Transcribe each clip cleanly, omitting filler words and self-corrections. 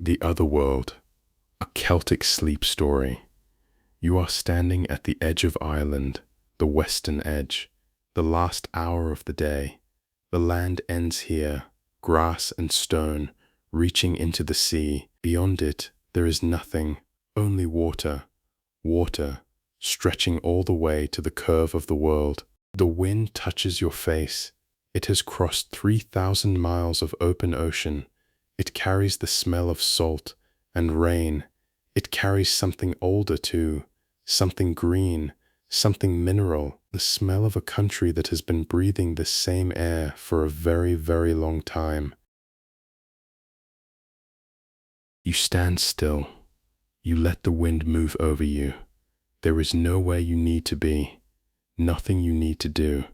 The Otherworld, a Celtic sleep story. You are standing at the edge of Ireland, the western edge, the last hour of the day. The land ends here, grass and stone, reaching into the sea. Beyond it, there is nothing, only water, water, stretching all the way to the curve of the world. The wind touches your face. It has crossed 3,000 miles of open ocean. It carries the smell of salt and rain. It carries something older too, something green, something mineral, the smell of a country that has been breathing this same air for a very, very long time. You stand still. You let the wind move over you. There is nowhere you need to be, nothing you need to do.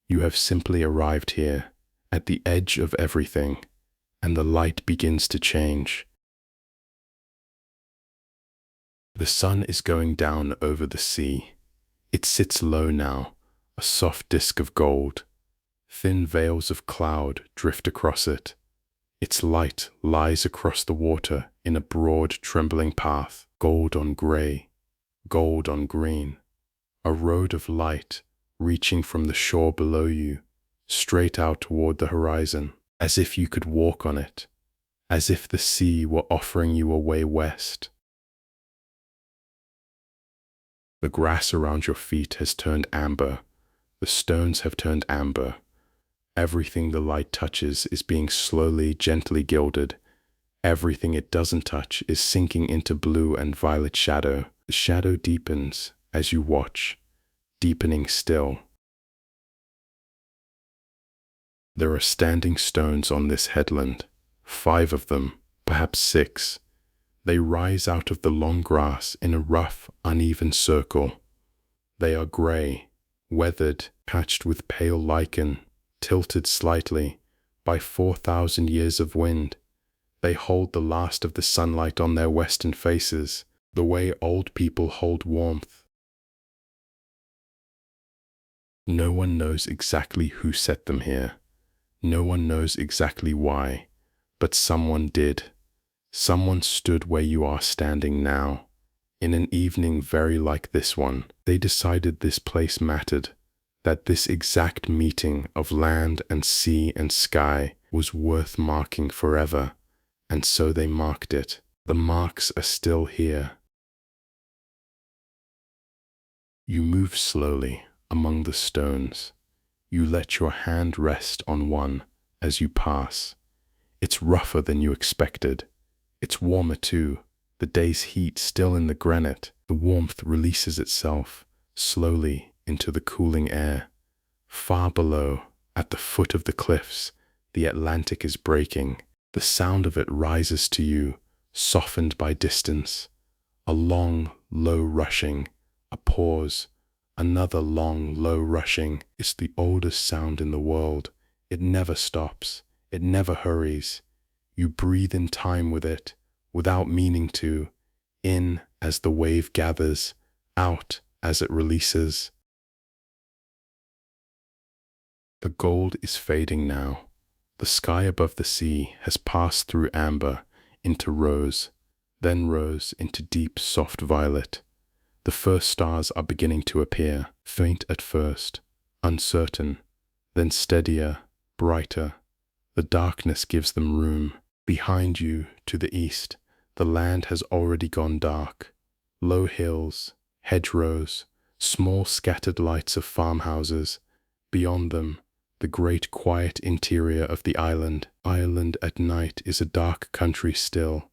You have simply arrived here, at the edge of everything, and the light begins to change. The sun is going down over the sea. It sits low now, a soft disk of gold. Thin veils of cloud drift across it. Its light lies across the water in a broad, trembling path, gold on grey, gold on green. A road of light reaching from the shore below you, straight out toward the horizon, as if you could walk on it, as if the sea were offering you a way west. The grass around your feet has turned amber. The stones have turned amber. Everything the light touches is being slowly, gently gilded. Everything it doesn't touch is sinking into blue and violet shadow. The shadow deepens as you watch, deepening still. There are standing stones on this headland, 5 of them, perhaps 6. They rise out of the long grass in a rough, uneven circle. They are grey, weathered, patched with pale lichen, tilted slightly by 4,000 years of wind. They hold the last of the sunlight on their western faces, the way old people hold warmth. No one knows exactly who set them here. No one knows exactly why, but someone did. Someone stood where you are standing now. In an evening very like this one, they decided this place mattered, that this exact meeting of land and sea and sky was worth marking forever, and so they marked it. The marks are still here. You move slowly among the stones. You let your hand rest on one as you pass. It's rougher than you expected. It's warmer too, the day's heat still in the granite. The warmth releases itself slowly into the cooling air. Far below, at the foot of the cliffs, the Atlantic is breaking. The sound of it rises to you, softened by distance. A long, low rushing, a pause, another long, low rushing. It's the oldest sound in the world. It never stops. It never hurries. You breathe in time with it, without meaning to, in as the wave gathers, out as it releases. The gold is fading now. The sky above the sea has passed through amber into rose, then rose into deep, soft violet. The first stars are beginning to appear, faint at first, uncertain, then steadier, brighter. The darkness gives them room. Behind you, to the east, the land has already gone dark. Low hills, hedgerows, small scattered lights of farmhouses. Beyond them, the great quiet interior of the island. Ireland at night is a dark country still,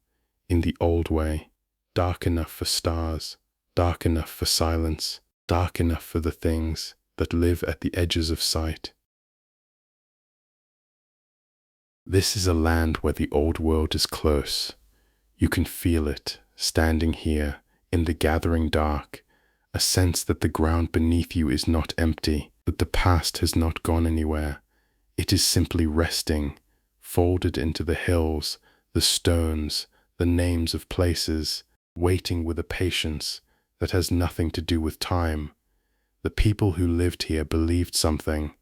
in the old way, dark enough for stars, dark enough for silence, dark enough for the things that live at the edges of sight. This is a land where the old world is close. You can feel it, standing here, in the gathering dark, a sense that the ground beneath you is not empty, that the past has not gone anywhere. It is simply resting, folded into the hills, the stones, the names of places, waiting with a patience that has nothing to do with time. The people who lived here believed something.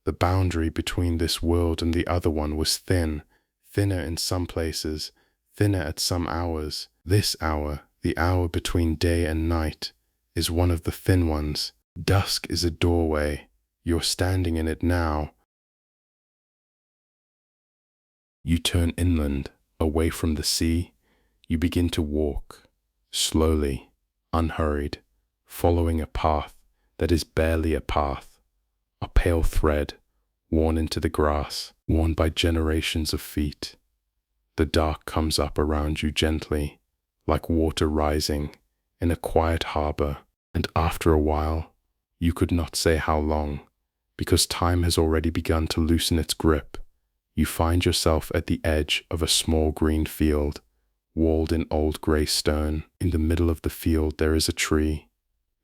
The boundary between this world and the other one was thin, thinner in some places, thinner at some hours. This hour, the hour between day and night, is one of the thin ones. Dusk is a doorway. You're standing in it now. You turn inland, away from the sea. You begin to walk, slowly, unhurried, following a path that is barely a path, a pale thread worn into the grass, worn by generations of feet. The dark comes up around you gently, like water rising in a quiet harbor, and after a while, you could not say how long, because time has already begun to loosen its grip. You find yourself at the edge of a small green field, walled in old grey stone. In the middle of the field there is a tree.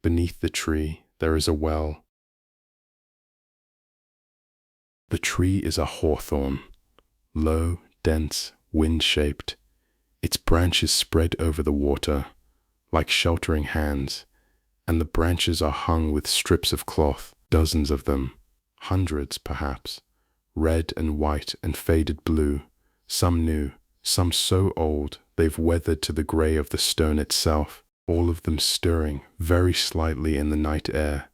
Beneath the tree there is a well. The tree is a hawthorn, low, dense, wind-shaped. Its branches spread over the water, like sheltering hands, and the branches are hung with strips of cloth, dozens of them, hundreds perhaps, red and white and faded blue, some new, some so old they've weathered to the grey of the stone itself, all of them stirring very slightly in the night air.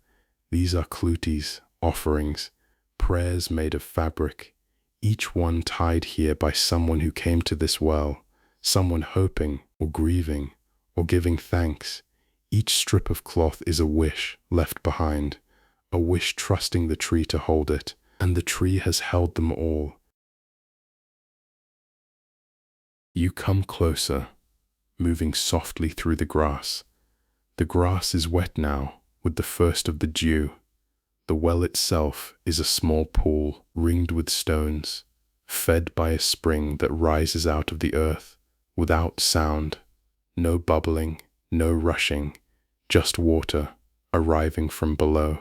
These are cluties, offerings, prayers made of fabric, each one tied here by someone who came to this well, someone hoping or grieving or giving thanks. Each strip of cloth is a wish left behind, a wish trusting the tree to hold it, and the tree has held them all. You come closer, moving softly through the grass. The grass is wet now with the first of the dew. The well itself is a small pool ringed with stones, fed by a spring that rises out of the earth, without sound, no bubbling, no rushing, just water arriving from below,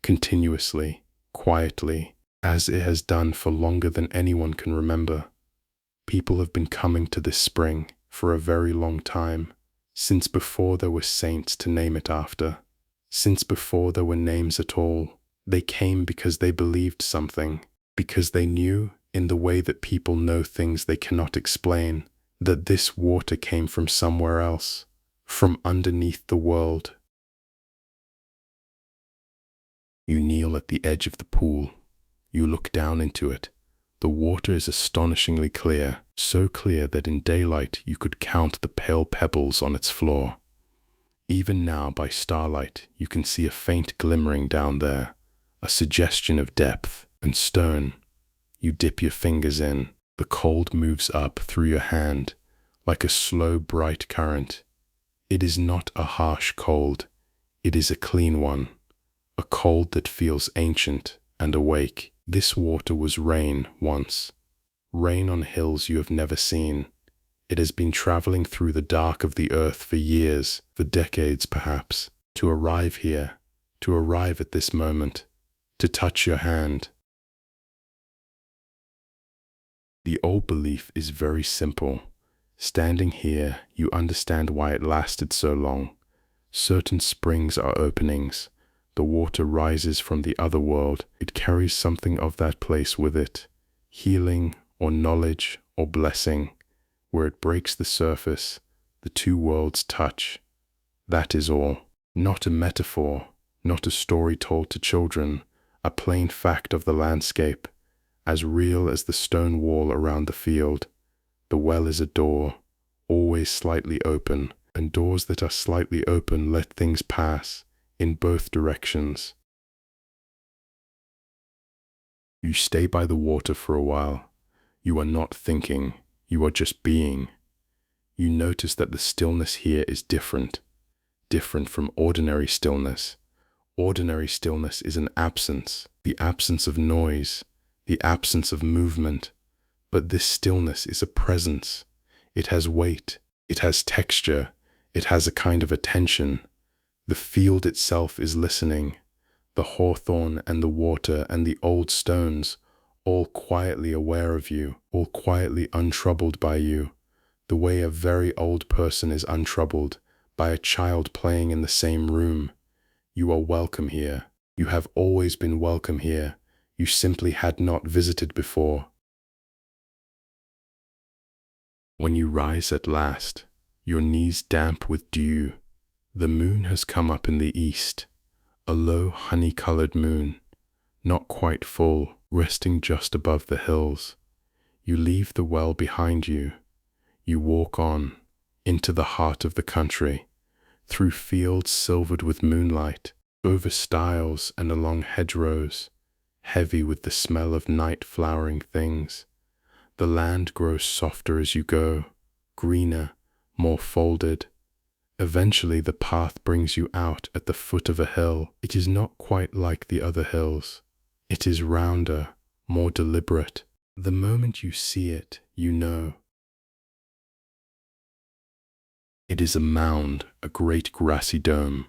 continuously, quietly, as it has done for longer than anyone can remember. People have been coming to this spring for a very long time, since before there were saints to name it after, since before there were names at all. They came because they believed something, because they knew, in the way that people know things they cannot explain, that this water came from somewhere else, from underneath the world. You kneel at the edge of the pool. You look down into it. The water is astonishingly clear, so clear that in daylight you could count the pale pebbles on its floor. Even now, by starlight, you can see a faint glimmering down there, a suggestion of depth and stone. You dip your fingers in. The cold moves up through your hand, like a slow, bright current. It is not a harsh cold. It is a clean one, a cold that feels ancient and awake. This water was rain once, rain on hills you have never seen. It has been traveling through the dark of the earth for years, for decades perhaps, to arrive here, to arrive at this moment, to touch your hand. The old belief is very simple. Standing here, you understand why it lasted so long. Certain springs are openings. The water rises from the other world. It carries something of that place with it, healing or knowledge or blessing. Where it breaks the surface, the two worlds touch. That is all. Not a metaphor, not a story told to children, a plain fact of the landscape, as real as the stone wall around the field. The well is a door, always slightly open, and doors that are slightly open let things pass, in both directions. You stay by the water for a while. You are not thinking, you are just being. You notice that the stillness here is different from ordinary stillness. Ordinary stillness is an absence, the absence of noise, the absence of movement. But this stillness is a presence. It has weight, it has texture, it has a kind of attention. The field itself is listening. The hawthorn and the water and the old stones, all quietly aware of you, all quietly untroubled by you, the way a very old person is untroubled by a child playing in the same room. You are welcome here. You have always been welcome here. You simply had not visited before. When you rise at last, your knees damp with dew, the moon has come up in the east, a low honey-colored moon, not quite full, resting just above the hills. You leave the well behind you. You walk on, into the heart of the country, through fields silvered with moonlight, over stiles and along hedgerows, heavy with the smell of night flowering things. The land grows softer as you go, greener, more folded. Eventually the path brings you out at the foot of a hill. It is not quite like the other hills. It is rounder, more deliberate. The moment you see it, you know. It is a mound, a great grassy dome,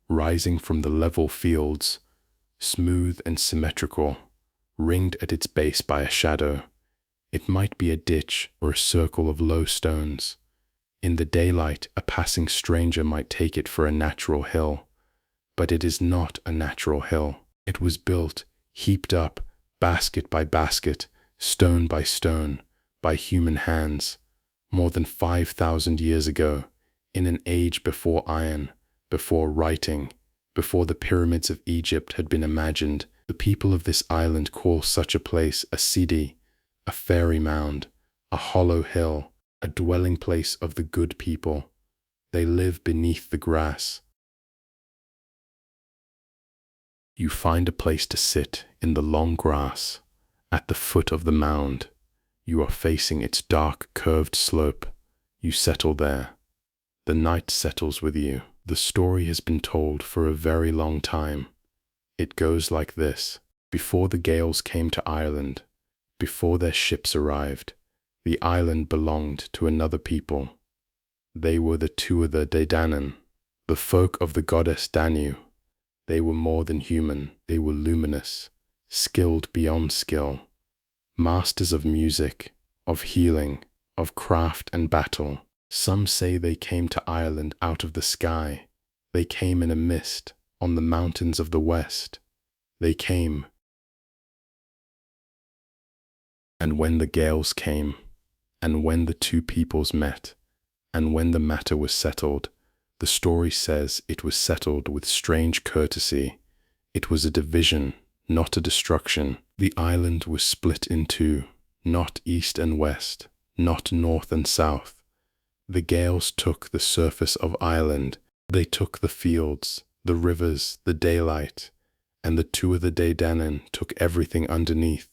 rising from the level fields, smooth and symmetrical, ringed at its base by a shadow. It might be a ditch or a circle of low stones. In the daylight, a passing stranger might take it for a natural hill. But it is not a natural hill. It was built, heaped up, basket by basket, stone by stone, by human hands, more than 5,000 years ago, in an age before iron, before writing, before the pyramids of Egypt had been imagined. The people of this island call such a place a Sídhe, a fairy mound, a hollow hill, a dwelling place of the good people. They live beneath the grass. You find a place to sit in the long grass, at the foot of the mound. You are facing its dark, curved slope. You settle there. The night settles with you. The story has been told for a very long time. It goes like this. Before the Gaels came to Ireland, before their ships arrived, the island belonged to another people. They were the Tuatha Dé Danann, the folk of the goddess Danu. They were more than human. They were luminous, skilled beyond skill, masters of music, of healing, of craft and battle. Some say they came to Ireland out of the sky. They came in a mist on the mountains of the west. They came. And when the Gaels came, and when the two peoples met, and when the matter was settled, the story says it was settled with strange courtesy. It was a division, not a destruction. The island was split in two, not east and west, not north and south. The Gaels took the surface of Ireland. They took the fields, the rivers, the daylight, and the Tuatha Dé Danann took everything underneath.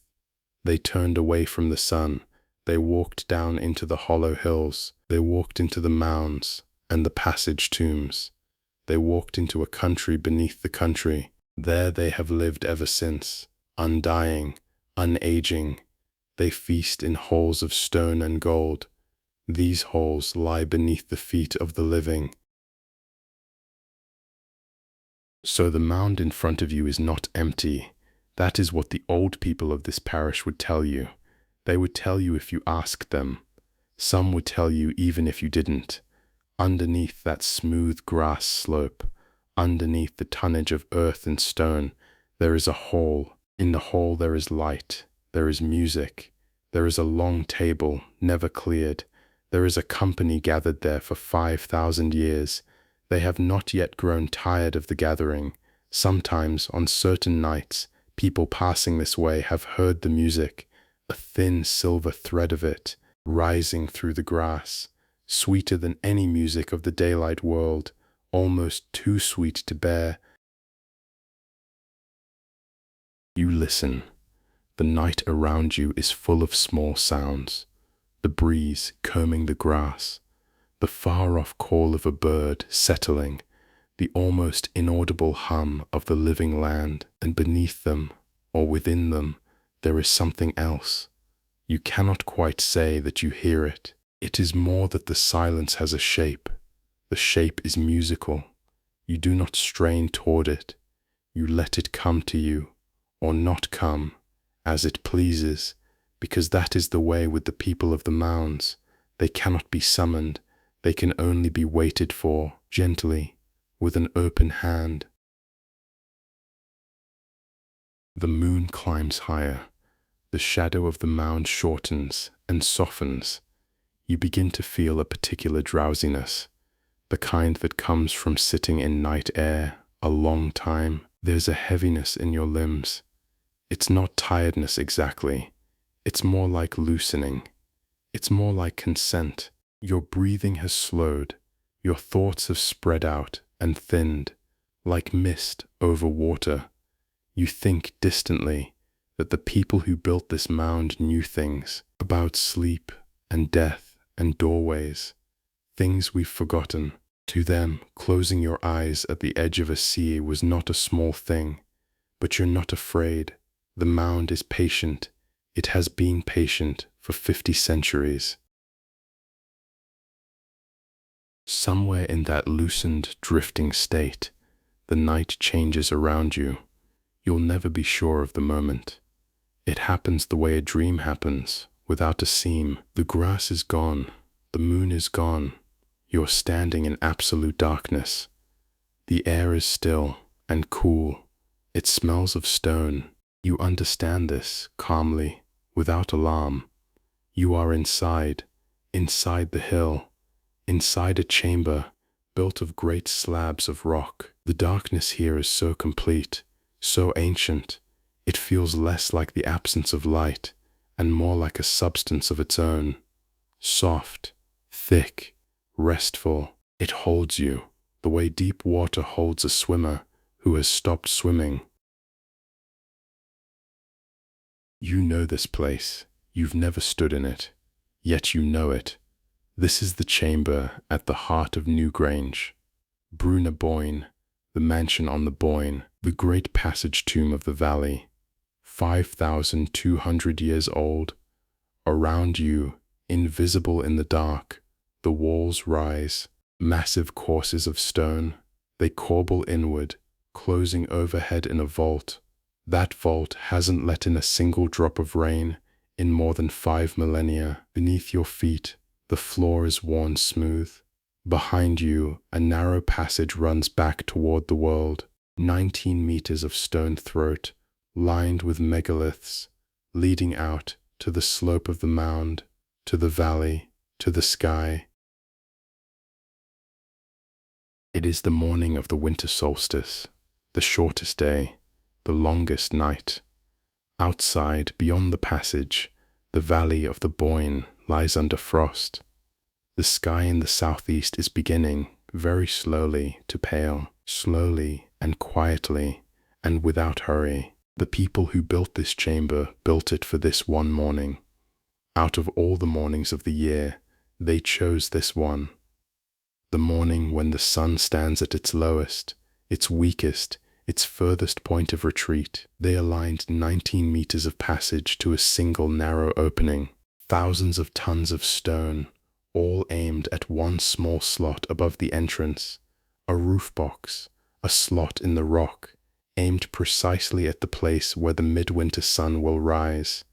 They turned away from the sun. They walked down into the hollow hills. They walked into the mounds and the passage tombs. They walked into a country beneath the country. There they have lived ever since, undying, unaging. They feast in halls of stone and gold. These halls lie beneath the feet of the living. So the mound in front of you is not empty. That is what the old people of this parish would tell you. They would tell you if you asked them. Some would tell you even if you didn't. Underneath that smooth grass slope, underneath the tonnage of earth and stone, there is a hall. In the hall there is light, there is music, there is a long table, never cleared. There is a company gathered there for 5,000 years. They have not yet grown tired of the gathering. Sometimes, on certain nights, people passing this way have heard the music, a thin silver thread of it, rising through the grass, sweeter than any music of the daylight world, almost too sweet to bear. You listen. The night around you is full of small sounds. The breeze combing the grass, the far-off call of a bird settling, the almost inaudible hum of the living land, and beneath them, or within them, there is something else. You cannot quite say that you hear it. It is more that the silence has a shape. The shape is musical. You do not strain toward it. You let it come to you, or not come, as it pleases, because that is the way with the people of the mounds. They cannot be summoned. They can only be waited for, gently, with an open hand. The moon climbs higher. The shadow of the mound shortens and softens. you begin to feel a particular drowsiness, the kind that comes from sitting in night air a long time. There's a heaviness in your limbs. It's not tiredness exactly. It's more like loosening. It's more like consent. Your breathing has slowed. Your thoughts have spread out and thinned, like mist over water. You think distantly that the people who built this mound knew things about sleep and death and doorways, things we've forgotten. To them, closing your eyes at the edge of a sea was not a small thing. But you're not afraid. The mound is patient. It has been patient for 50 centuries. Somewhere in that loosened, drifting state, the night changes around you. You'll never be sure of the moment. It happens the way a dream happens, without a seam. The grass is gone. The moon is gone. You're standing in absolute darkness. The air is still and cool. It smells of stone. You understand this calmly, without alarm. You are inside the hill, inside a chamber built of great slabs of rock. The darkness here is so complete, so ancient. It feels less like the absence of light and more like a substance of its own. Soft, thick, restful. It holds you, the way deep water holds a swimmer who has stopped swimming. You know this place. You've never stood in it, yet you know it. This is the chamber at the heart of Newgrange. River Boyne, the mansion on the Boyne, the great passage tomb of the valley, 5,200 years old. Around you, invisible in the dark, the walls rise, massive courses of stone. They corbel inward, closing overhead in a vault. That vault hasn't let in a single drop of rain in more than 5 millennia. Beneath your feet, the floor is worn smooth. Behind you, a narrow passage runs back toward the world, 19 meters of stone throat, lined with megaliths, leading out to the slope of the mound, to the valley, to the sky. It is the morning of the winter solstice, the shortest day, the longest night. Outside, beyond the passage, the valley of the Boyne lies under frost. The sky in the southeast is beginning, very slowly, to pale, slowly and quietly, and without hurry. The people who built this chamber built it for this one morning. Out of all the mornings of the year, they chose this one. The morning when the sun stands at its lowest, its weakest, its furthest point of retreat. They aligned 19 meters of passage to a single narrow opening, thousands of tons of stone, all aimed at one small slot above the entrance, a roof box, a slot in the rock, aimed precisely at the place where the midwinter sun will rise.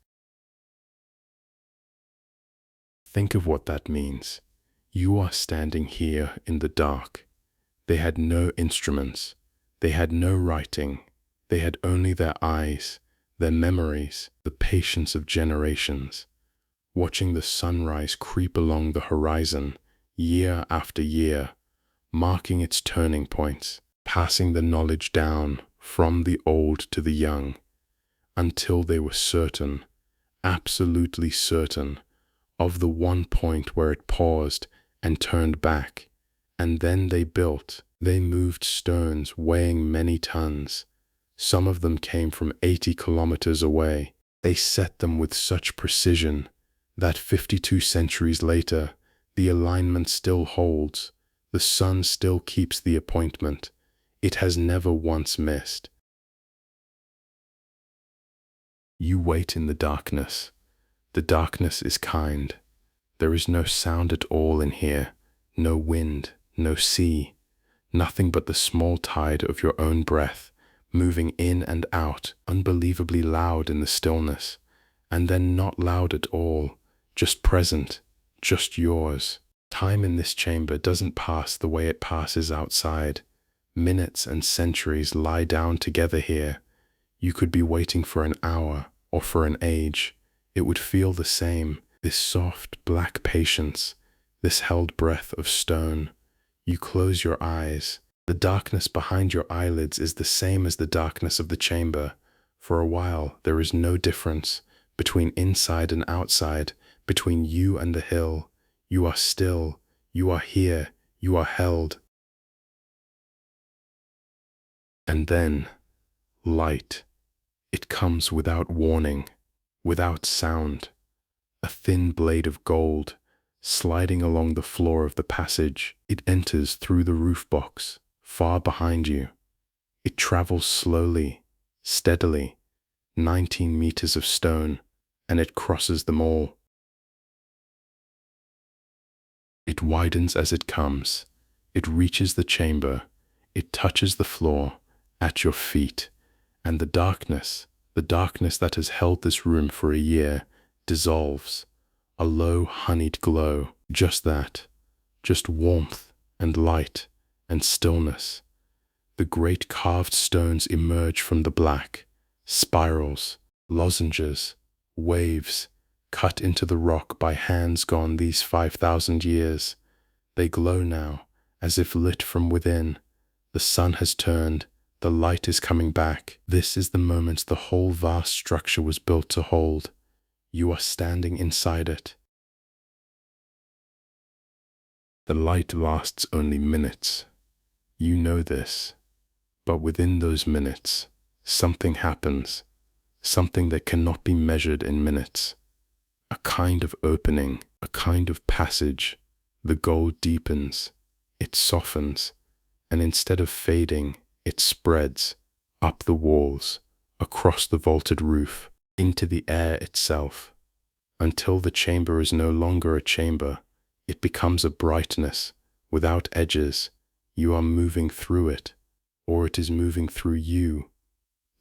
Think of what that means. You are standing here in the dark. They had no instruments. They had no writing. They had only their eyes, their memories, the patience of generations, watching the sunrise creep along the horizon, year after year, marking its turning points, passing the knowledge down from the old to the young, until they were certain, absolutely certain, of the one point where it paused and turned back. And then they built. They moved stones weighing many tons. Some of them came from 80 kilometers away. They set them with such precision that 52 centuries later, the alignment still holds. The sun still keeps the appointment. It has never once missed. You wait in the darkness. The darkness is kind. There is no sound at all in here, no wind, no sea, nothing but the small tide of your own breath, moving in and out, unbelievably loud in the stillness, and then not loud at all, just present, just yours. Time in this chamber doesn't pass the way it passes outside. Minutes and centuries lie down together here. You could be waiting for an hour or for an age. It would feel the same. this soft, black patience, this held breath of stone. You close your eyes. The darkness behind your eyelids is the same as the darkness of the chamber. For a while, there is no difference between inside and outside, between you and the hill. You are still, you are here, you are held. And then, light. It comes without warning, without sound. A thin blade of gold, sliding along the floor of the passage. It enters through the roof box, far behind you. It travels slowly, steadily, 19 meters of stone, and it crosses them all. It widens as it comes. It reaches the chamber. It touches the floor, at your feet, and the darkness that has held this room for a year, dissolves. A low, honeyed glow, just that, just warmth and light and stillness. The great carved stones emerge from the black, spirals, lozenges, waves, cut into the rock by hands gone these 5,000 years. They glow now, as if lit from within. The sun has turned, the light is coming back. This is the moment the whole vast structure was built to hold. You are standing inside it. The light lasts only minutes. You know this. But within those minutes, something happens, something that cannot be measured in minutes. A kind of opening, a kind of passage. The gold deepens, it softens, and instead of fading, it spreads up the walls, across the vaulted roof, into the air itself, until the chamber is no longer a chamber. It becomes a brightness, without edges. You are moving through it, or it is moving through you.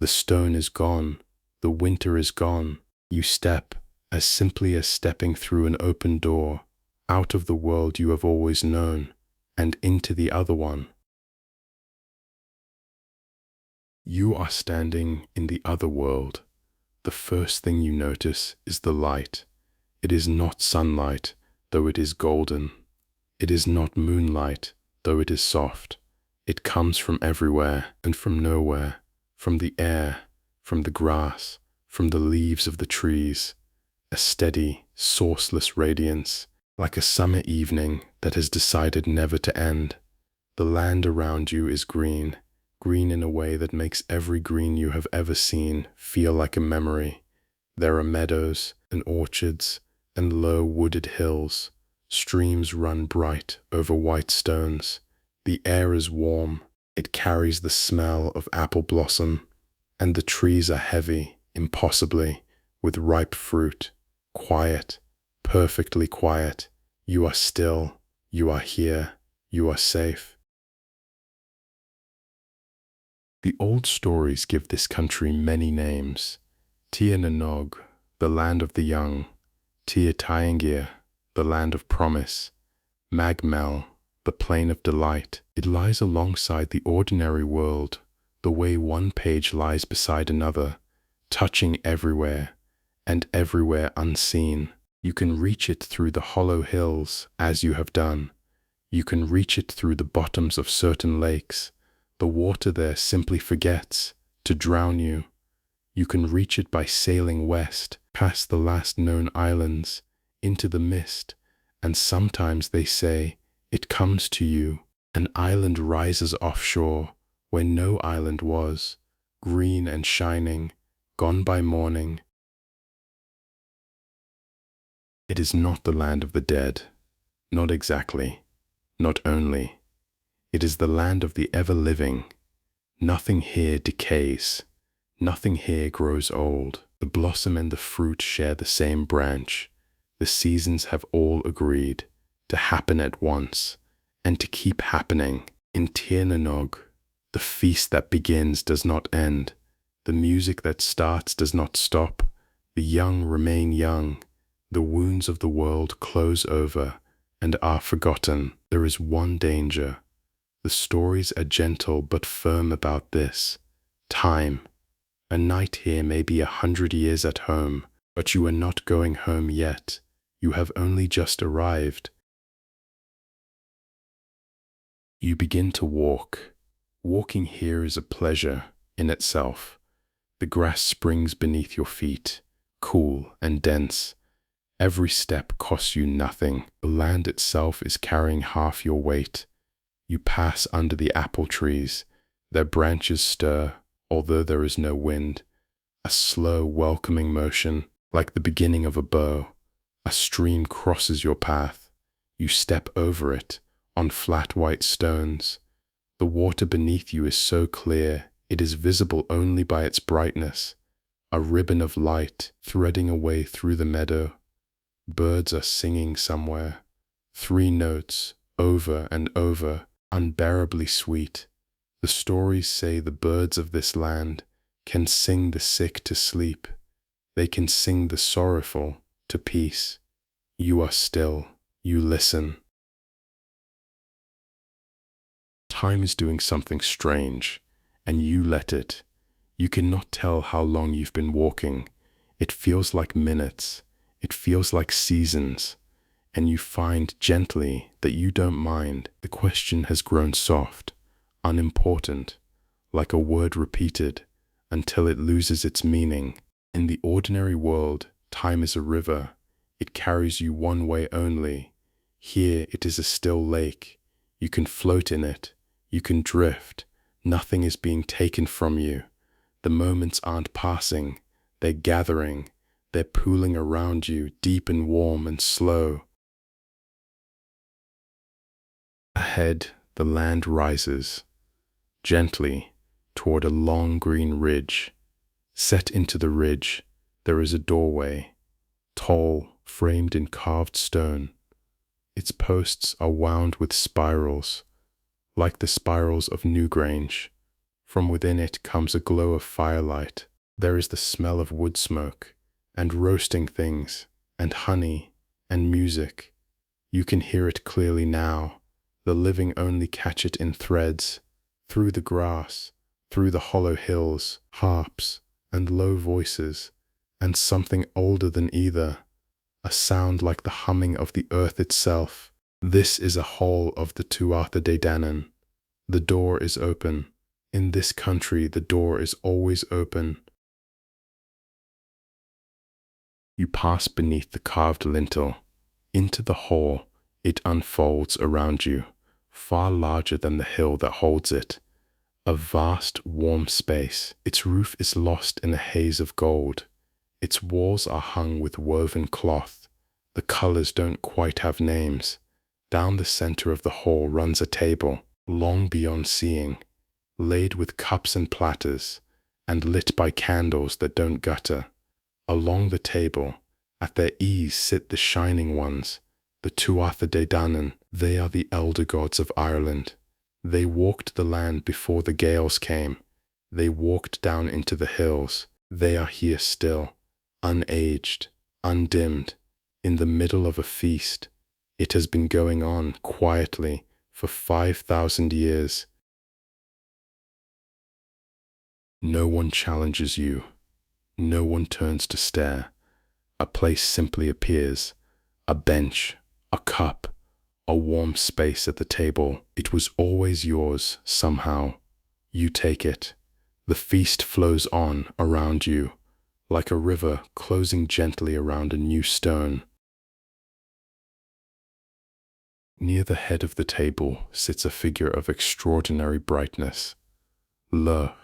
The stone is gone, the winter is gone. You step, as simply as stepping through an open door, out of the world you have always known, and into the other one. You are standing in the other world. The first thing you notice is the light. It is not sunlight, though it is golden. It is not moonlight, though it is soft. It comes from everywhere and from nowhere, from the air, from the grass, from the leaves of the trees. A steady, sourceless radiance, like a summer evening that has decided never to end. The land around you is green, green in a way that makes every green you have ever seen feel like a memory. There are meadows and orchards and low wooded hills. Streams run bright over white stones. The air is warm. It carries the smell of apple blossom, and the trees are heavy, impossibly, with ripe fruit. Quiet, perfectly quiet. You are still. You are here. You are safe. The old stories give this country many names. Tia Nanog, the land of the young. Tia Taingir, the land of promise. Magmel, the plain of delight. It lies alongside the ordinary world, the way one page lies beside another, touching everywhere, and everywhere unseen. You can reach it through the hollow hills, as you have done. You can reach it through the bottoms of certain lakes. The water there simply forgets to drown you. You can reach it by sailing west, past the last known islands, into the mist, and sometimes they say it comes to you. An island rises offshore, where no island was, green and shining, gone by morning. It is not the land of the dead, not exactly, not only. It is the land of the ever-living. Nothing here decays. Nothing here grows old. The blossom and the fruit share the same branch. The seasons have all agreed to happen at once and to keep happening. In Tir Nanog, the feast that begins does not end. The music that starts does not stop. The young remain young. The wounds of the world close over and are forgotten. There is one danger. The stories are gentle but firm about this. Time. A night here may be 100 years at home, but you are not going home yet. You have only just arrived. You begin to walk. Walking here is a pleasure in itself. The grass springs beneath your feet, cool and dense. Every step costs you nothing. The land itself is carrying half your weight. You pass under the apple trees. Their branches stir, although there is no wind. A slow, welcoming motion, like the beginning of a bow. A stream crosses your path. You step over it, on flat white stones. The water beneath you is so clear, it is visible only by its brightness. A ribbon of light threading a way through the meadow. Birds are singing somewhere. 3 notes, over and over, unbearably sweet. The stories say the birds of this land can sing the sick to sleep. They can sing the sorrowful to peace. You are still. You listen. Time is doing something strange, and you let it. You cannot tell how long you've been walking. It feels like minutes. It feels like seasons. And you find gently that you don't mind. The question has grown soft, unimportant, like a word repeated, until it loses its meaning. In the ordinary world, time is a river. It carries you one way only. Here it is a still lake. You can float in it. You can drift. Nothing is being taken from you. The moments aren't passing. They're gathering. They're pooling around you, deep and warm and slow. Ahead, the land rises, gently, toward a long green ridge. Set into the ridge, there is a doorway, tall, framed in carved stone. Its posts are wound with spirals, like the spirals of Newgrange. From within it comes a glow of firelight. There is the smell of wood smoke, and roasting things, and honey, and music. You can hear it clearly now. The living only catch it in threads, through the grass, through the hollow hills, harps, and low voices, and something older than either, a sound like the humming of the earth itself. This is a hall of the Tuatha Dé Danann. The door is open. In this country, the door is always open. You pass beneath the carved lintel. Into the hall, it unfolds around you, far larger than the hill that holds it. A vast, warm space. Its roof is lost in a haze of gold. Its walls are hung with woven cloth. The colors don't quite have names. Down the center of the hall runs a table, long beyond seeing, laid with cups and platters, and lit by candles that don't gutter. Along the table, at their ease sit the shining ones, the Tuatha Dé Danann. They are the elder gods of Ireland. They walked the land before the gales came. They walked down into the hills. They are here still, unaged, undimmed, in the middle of a feast. It has been going on quietly for 5,000 years. No one challenges you. No one turns to stare. A place simply appears. A bench, a cup, a warm space at the table. It was always yours, somehow. You take it. The feast flows on around you, like a river closing gently around a new stone. Near the head of the table sits a figure of extraordinary brightness. Lugh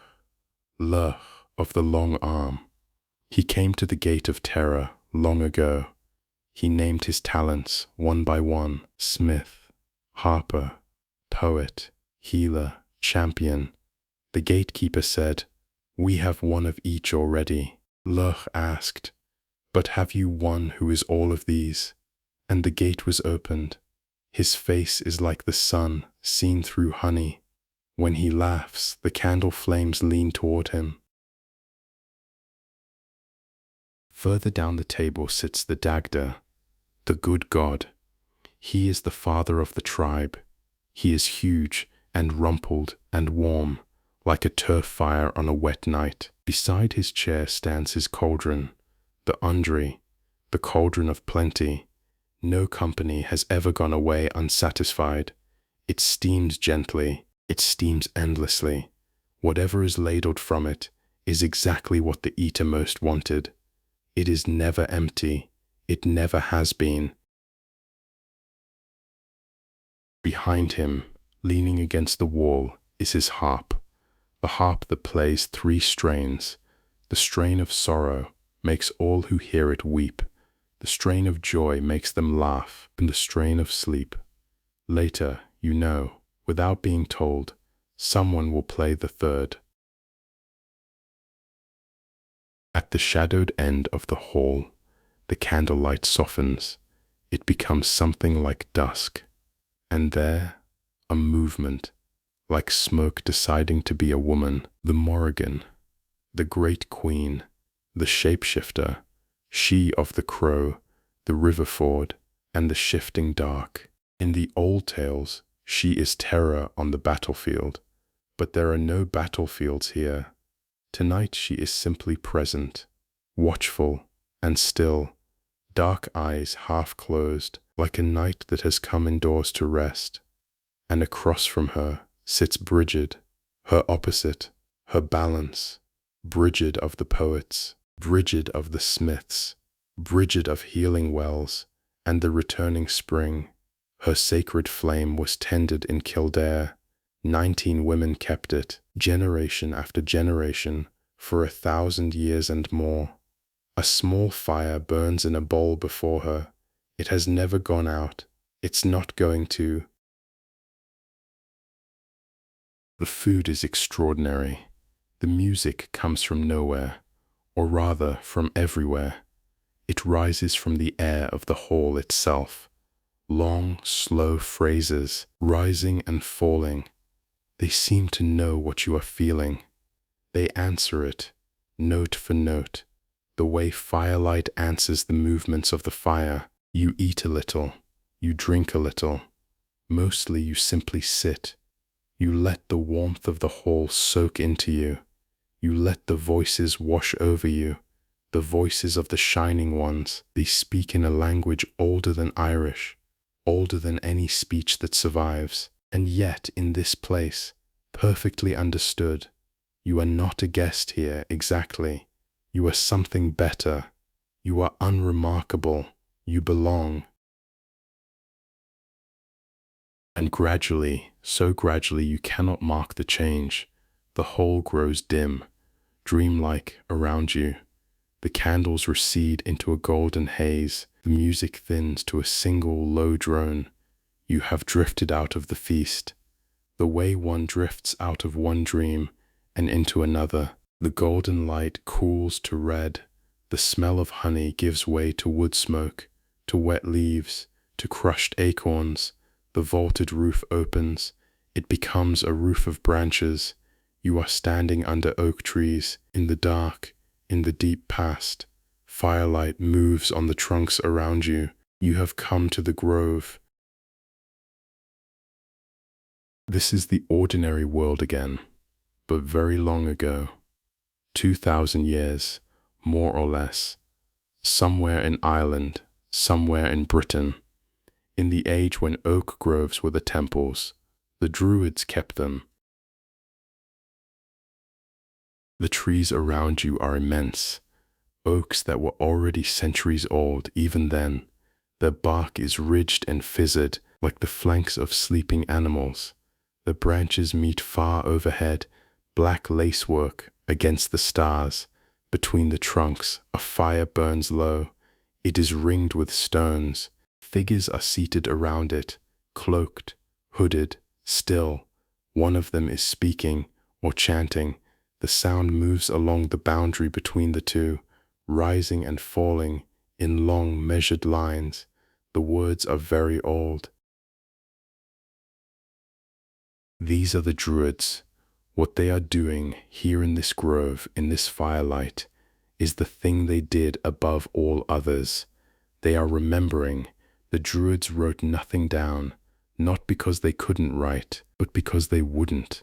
of the long arm. He came to the gate of terror long ago. He named his talents one by one: smith, harper, poet, healer, champion. The gatekeeper said, "We have one of each already." Lugh asked, "But have you one who is all of these?" And the gate was opened. His face is like the sun seen through honey. When he laughs, the candle flames lean toward him. Further down the table sits the Dagda, the good god. He is the father of the tribe. He is huge and rumpled and warm, like a turf fire on a wet night. Beside his chair stands his cauldron, the undri, the cauldron of plenty. No company has ever gone away unsatisfied. It steams gently, it steams endlessly. Whatever is ladled from it is exactly what the eater most wanted. It is never empty. It never has been. Behind him, leaning against the wall, is his harp. The harp that plays three strains. The strain of sorrow makes all who hear it weep. The strain of joy makes them laugh, and the strain of sleep. Later, you know, without being told, someone will play the third. At the shadowed end of the hall, the candlelight softens. It becomes something like dusk. And there, a movement, like smoke deciding to be a woman, the Morrigan, the great queen, the shapeshifter, she of the crow, the river ford, and the shifting dark. In the old tales, she is terror on the battlefield, but there are no battlefields here. Tonight she is simply present, watchful and still, dark eyes half closed, like a night that has come indoors to rest. And across from her sits Brigid, her opposite, her balance, Brigid of the poets, Brigid of the smiths, Brigid of healing wells, and the returning spring. Her sacred flame was tended in Kildare. 19 women kept it, generation after generation, for 1,000 years and more. A small fire burns in a bowl before her. It has never gone out. It's not going to. The food is extraordinary. The music comes from nowhere, or rather from everywhere. It rises from the air of the hall itself. Long, slow phrases, rising and falling. They seem to know what you are feeling. They answer it, note for note, the way firelight answers the movements of the fire. You eat a little, you drink a little. Mostly you simply sit. You let the warmth of the hall soak into you. You let the voices wash over you, the voices of the shining ones. They speak in a language older than Irish, older than any speech that survives. And yet in this place, perfectly understood, you are not a guest here exactly. You are something better. You are unremarkable. You belong. And gradually, so gradually you cannot mark the change. The whole grows dim, dreamlike around you. The candles recede into a golden haze. The music thins to a single low drone. You have drifted out of the feast. The way one drifts out of one dream and into another. The golden light cools to red. The smell of honey gives way to wood smoke, to wet leaves, to crushed acorns. The vaulted roof opens. It becomes a roof of branches. You are standing under oak trees, in the dark, in the deep past. Firelight moves on the trunks around you. You have come to the grove. This is the ordinary world again, but very long ago. 2,000 years, more or less. Somewhere in Ireland, somewhere in Britain. In the age when oak groves were the temples, the Druids kept them. The trees around you are immense, oaks that were already centuries old even then. Their bark is ridged and fizzed like the flanks of sleeping animals. The branches meet far overhead, black lacework against the stars. Between the trunks, a fire burns low. It is ringed with stones. Figures are seated around it, cloaked, hooded, still. One of them is speaking or chanting. The sound moves along the boundary between the two, rising and falling in long measured lines. The words are very old. These are the Druids. What they are doing here in this grove, in this firelight, is the thing they did above all others. They are remembering. The Druids wrote nothing down, not because they couldn't write, but because they wouldn't.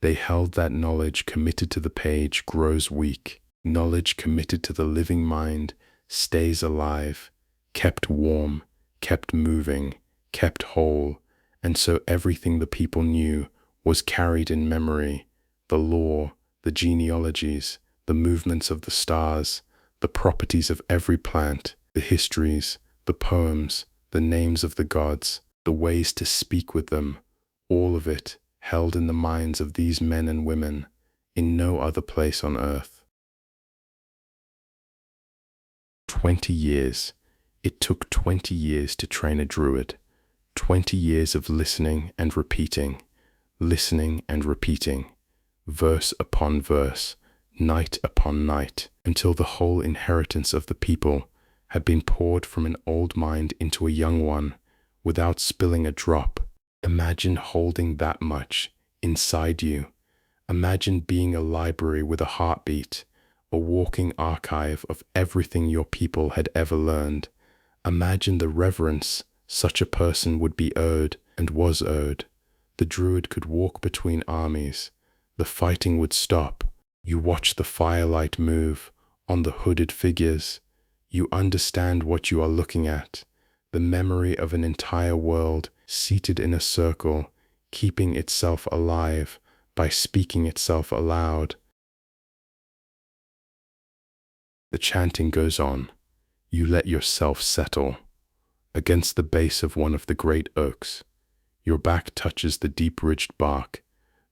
They held that knowledge committed to the page grows weak. Knowledge committed to the living mind stays alive, kept warm, kept moving, kept whole, and so everything the people knew was carried in memory: the lore, the genealogies, the movements of the stars, the properties of every plant, the histories, the poems, the names of the gods, the ways to speak with them, all of it held in the minds of these men and women, in no other place on earth. 20 years. It took 20 years to train a druid. 20 years of listening and repeating, verse upon verse, night upon night, until the whole inheritance of the people had been poured from an old mind into a young one, without spilling a drop. Imagine holding that much inside you. Imagine being a library with a heartbeat, a walking archive of everything your people had ever learned. Imagine the reverence such a person would be owed and was owed. The druid could walk between armies. The fighting would stop. You watch the firelight move on the hooded figures. You understand what you are looking at. The memory of an entire world seated in a circle, keeping itself alive by speaking itself aloud. The chanting goes on. You let yourself settle against the base of one of the great oaks. Your back touches the deep-ridged bark.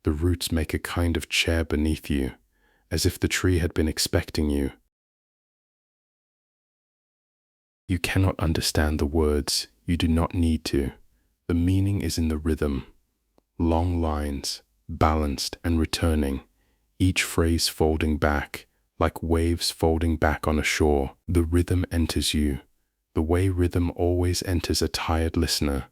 The roots make a kind of chair beneath you, as if the tree had been expecting you. You cannot understand the words. You do not need to. The meaning is in the rhythm. Long lines, balanced and returning, each phrase folding back, like waves folding back on a shore. The rhythm enters you, the way rhythm always enters a tired listener,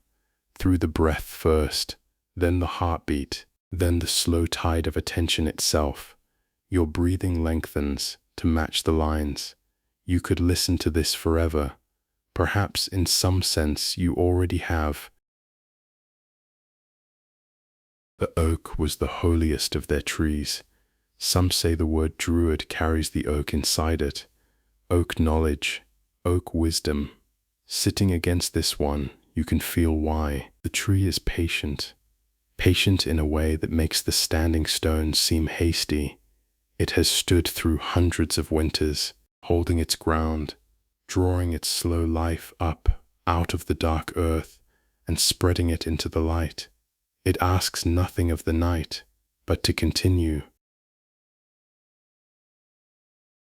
through the breath first, then the heartbeat, then the slow tide of attention itself. Your breathing lengthens to match the lines. You could listen to this forever. Perhaps in some sense you already have. The oak was the holiest of their trees. Some say the word druid carries the oak inside it. Oak knowledge, oak wisdom. Sitting against this one, you can feel why. The tree is patient. Patient in a way that makes the standing stones seem hasty. It has stood through hundreds of winters, holding its ground, drawing its slow life up out of the dark earth and spreading it into the light. It asks nothing of the night, but to continue.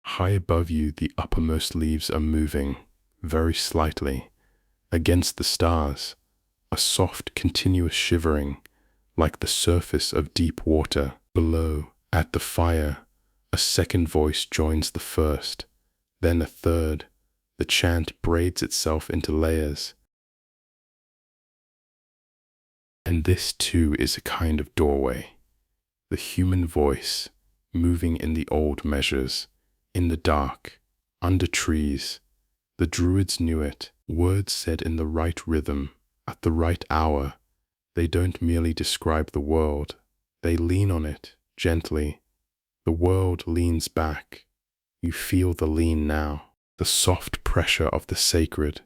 High above you, the uppermost leaves are moving, very slightly, against the stars, a soft, continuous shivering, like the surface of deep water. Below, at the fire, a second voice joins the first, then a third. The chant braids itself into layers. And this too is a kind of doorway. The human voice, moving in the old measures, in the dark, under trees. The druids knew it. Words said in the right rhythm, at the right hour. They don't merely describe the world. They lean on it, gently. The world leans back. You feel the lean now. The soft pressure of the sacred.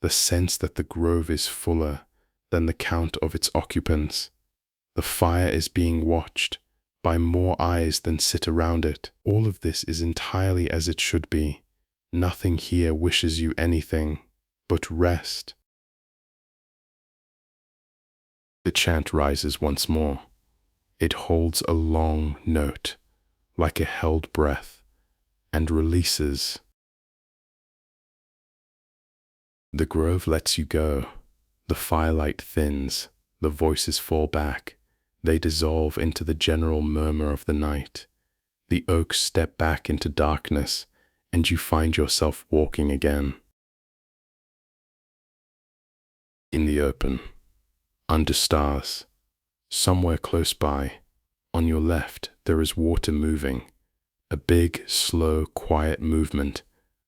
The sense that the grove is fuller than the count of its occupants. The fire is being watched by more eyes than sit around it. All of this is entirely as it should be. Nothing here wishes you anything but rest. The chant rises once more. It holds a long note, like a held breath, and releases. The grove lets you go. The firelight thins. The voices fall back. They dissolve into the general murmur of the night. The oaks step back into darkness, and you find yourself walking again. In the open, under stars, somewhere close by, on your left there is water moving, a big, slow, quiet movement,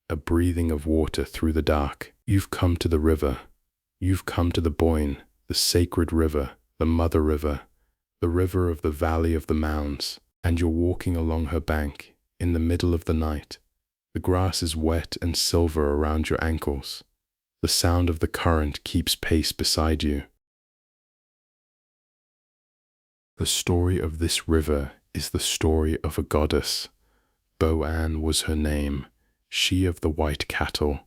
a breathing of water through the dark. You've come to the river. You've come to the Boyne, the sacred river, the mother river, the river of the valley of the Mounds, and you're walking along her bank in the middle of the night. The grass is wet and silver around your ankles. The sound of the current keeps pace beside you. The story of this river is the story of a goddess. Boann was her name, she of the white cattle,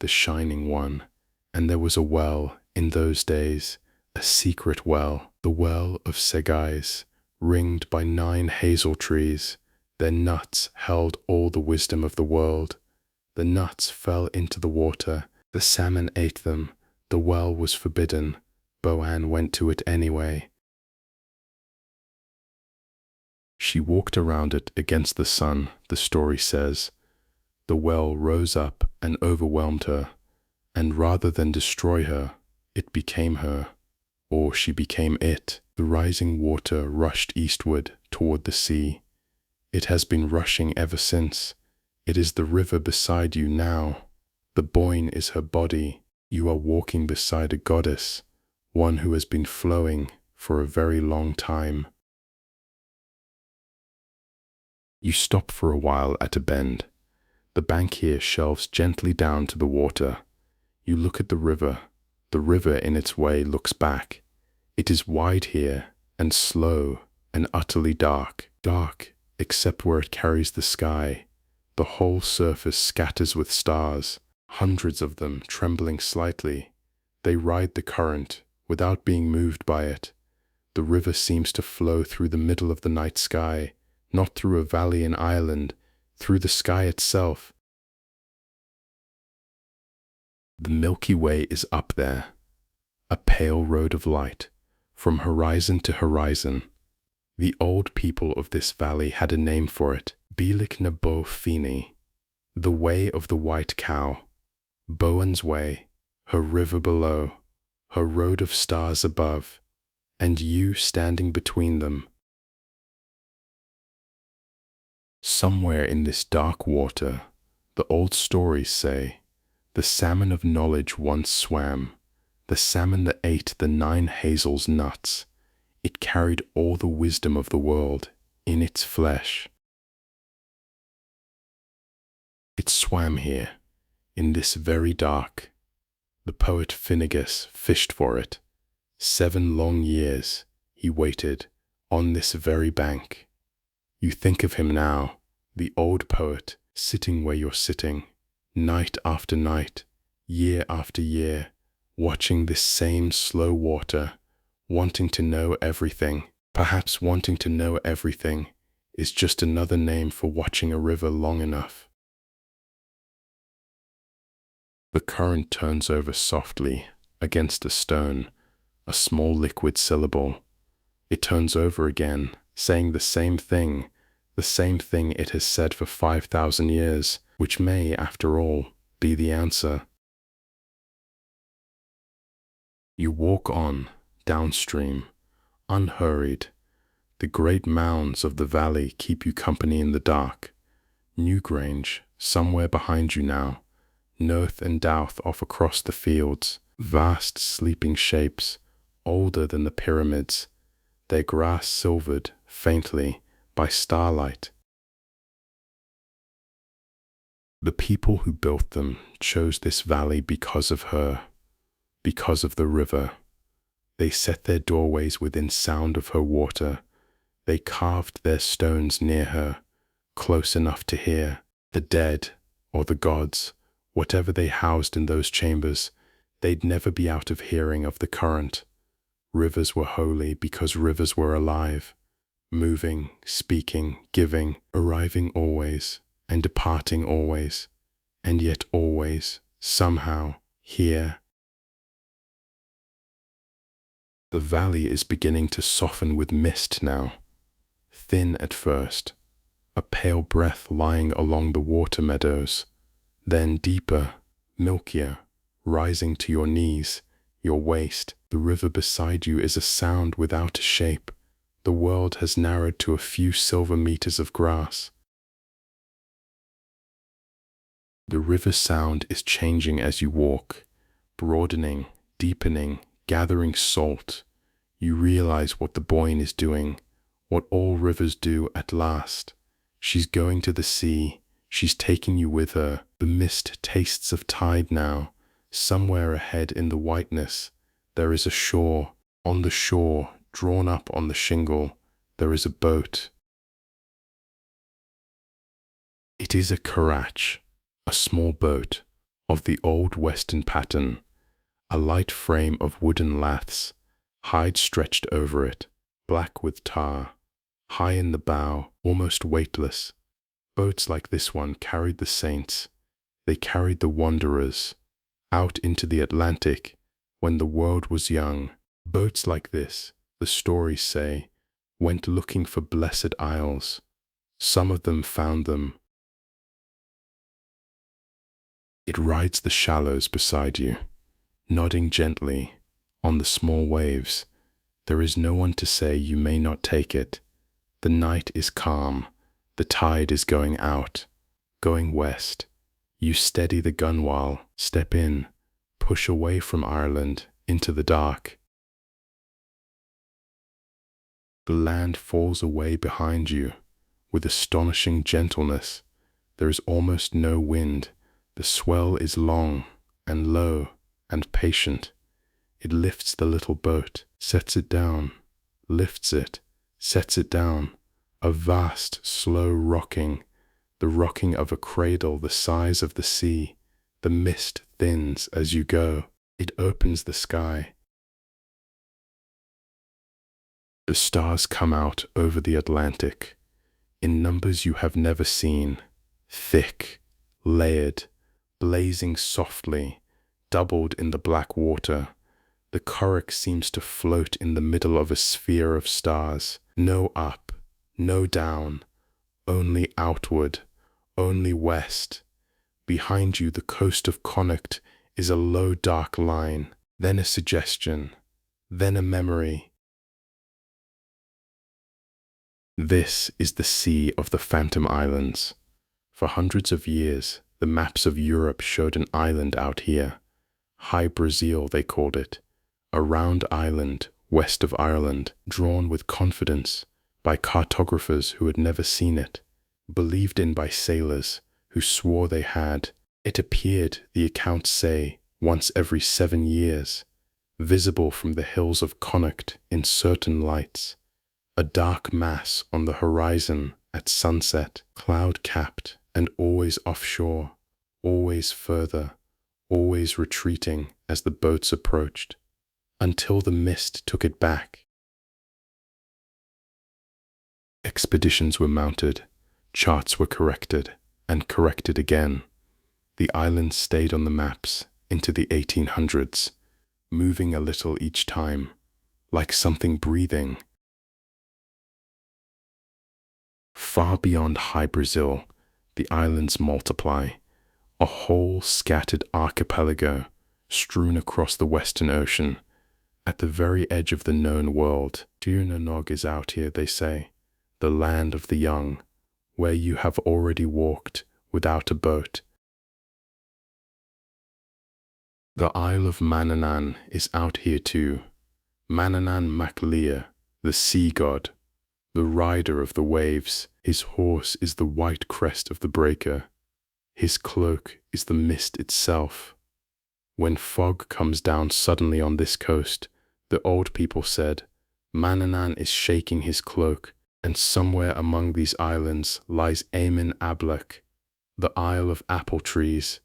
the shining one. And there was a well in those days, a secret well, the well of Segais, ringed by 9 hazel trees. Their nuts held all the wisdom of the world. The nuts fell into the water, the salmon ate them, the well was forbidden. Boann went to it anyway. She walked around it against the sun, the story says. The well rose up and overwhelmed her, and rather than destroy her, it became her, or she became it. The rising water rushed eastward toward the sea. It has been rushing ever since. It is the river beside you now. The Boyne is her body. You are walking beside a goddess, one who has been flowing for a very long time. You stop for a while at a bend. The bank here shelves gently down to the water. You look at the river. The river in its way looks back. It is wide here, and slow, and utterly dark. Dark, except where it carries the sky. The whole surface scatters with stars, hundreds of them trembling slightly. They ride the current, without being moved by it. The river seems to flow through the middle of the night sky, not through a valley in Ireland, through the sky itself. The Milky Way is up there, a pale road of light, from horizon to horizon. The old people of this valley had a name for it, Bílig na Bó Fíní, the way of the white cow. Boann's way, her river below, her road of stars above, and you standing between them. Somewhere in this dark water, the old stories say, the salmon of knowledge once swam, the salmon that ate the 9 hazel's nuts. It carried all the wisdom of the world in its flesh. It swam here, in this very dark. The poet Finnegas fished for it. 7 long years he waited on this very bank. You think of him now, the old poet, sitting where you're sitting, night after night, year after year, watching this same slow water, wanting to know everything. Perhaps wanting to know everything is just another name for watching a river long enough. The current turns over softly against a stone, a small liquid syllable. It turns over again, saying the same thing it has said for 5,000 years, which may, after all, be the answer. You walk on, downstream, unhurried. The great mounds of the valley keep you company in the dark. Newgrange, somewhere behind you now. North and Douth off across the fields, vast sleeping shapes, older than the pyramids, their grass silvered faintly by starlight. The people who built them chose this valley because of her, because of the river. They set their doorways within sound of her water. They carved their stones near her, close enough to hear. The dead, or the gods, whatever they housed in those chambers, they'd never be out of hearing of the current. Rivers were holy because rivers were alive, moving, speaking, giving, arriving always, and departing always, and yet always, somehow, here. The valley is beginning to soften with mist now, thin at first, a pale breath lying along the water meadows, then deeper, milkier, rising to your knees, your waist. The river beside you is a sound without a shape. The world has narrowed to a few silver meters of grass. The river sound is changing as you walk, broadening, deepening, gathering salt. You realize what the Boyne is doing, what all rivers do at last. She's going to the sea. She's taking you with her. The mist tastes of tide now, Somewhere ahead in the whiteness, there is a shore. On the shore, drawn up on the shingle, there is a boat. It is a carrache, a small boat of the old western pattern, a light frame of wooden laths, hide stretched over it, black with tar, high in the bow, almost weightless. Boats like this one carried the saints, they carried the wanderers, out into the Atlantic when the world was young. Boats like this, the stories say, went looking for blessed isles. Some of them found them. It rides the shallows beside you, nodding gently on the small waves. There is no one to say you may not take it. The night is calm. The tide is going out, going west. You steady the gunwale, step in, push away from Ireland into the dark. The land falls away behind you with astonishing gentleness. There is almost no wind. The swell is long and low and patient. It lifts the little boat, sets it down, lifts it, sets it down. A vast, slow rocking, the rocking of a cradle the size of the sea. The mist thins as you go. It opens the sky. The stars come out over the Atlantic, in numbers you have never seen, thick, layered, blazing softly, doubled in the black water. The currach seems to float in the middle of a sphere of stars. No up, no down, only outward, only west. Behind you the coast of Connacht is a low dark line, then a suggestion, then a memory. This is the Sea of the Phantom Islands. For hundreds of years, the maps of Europe showed an island out here. High Brazil, they called it. A round island west of Ireland, drawn with confidence by cartographers who had never seen it, believed in by sailors who swore they had. It appeared, the accounts say, once every 7 years, visible from the hills of Connacht in certain lights. A dark mass on the horizon at sunset, cloud-capped and always offshore, always further, always retreating as the boats approached, until the mist took it back. Expeditions were mounted, charts were corrected, and corrected again. The island stayed on the maps into the 1800s, moving a little each time, like something breathing. Far beyond High Brazil, the islands multiply, a whole scattered archipelago strewn across the Western Ocean. At the very edge of the known world, Dunanog is out here, they say, the land of the young, where you have already walked without a boat. The Isle of Manannan is out here too. Manannan MacLear, the sea god, the rider of the waves. His horse is the white crest of the breaker. His cloak is the mist itself. When fog comes down suddenly on this coast, the old people said, Manannan is shaking his cloak, and somewhere among these islands lies Eamon Ablach, the Isle of apple trees.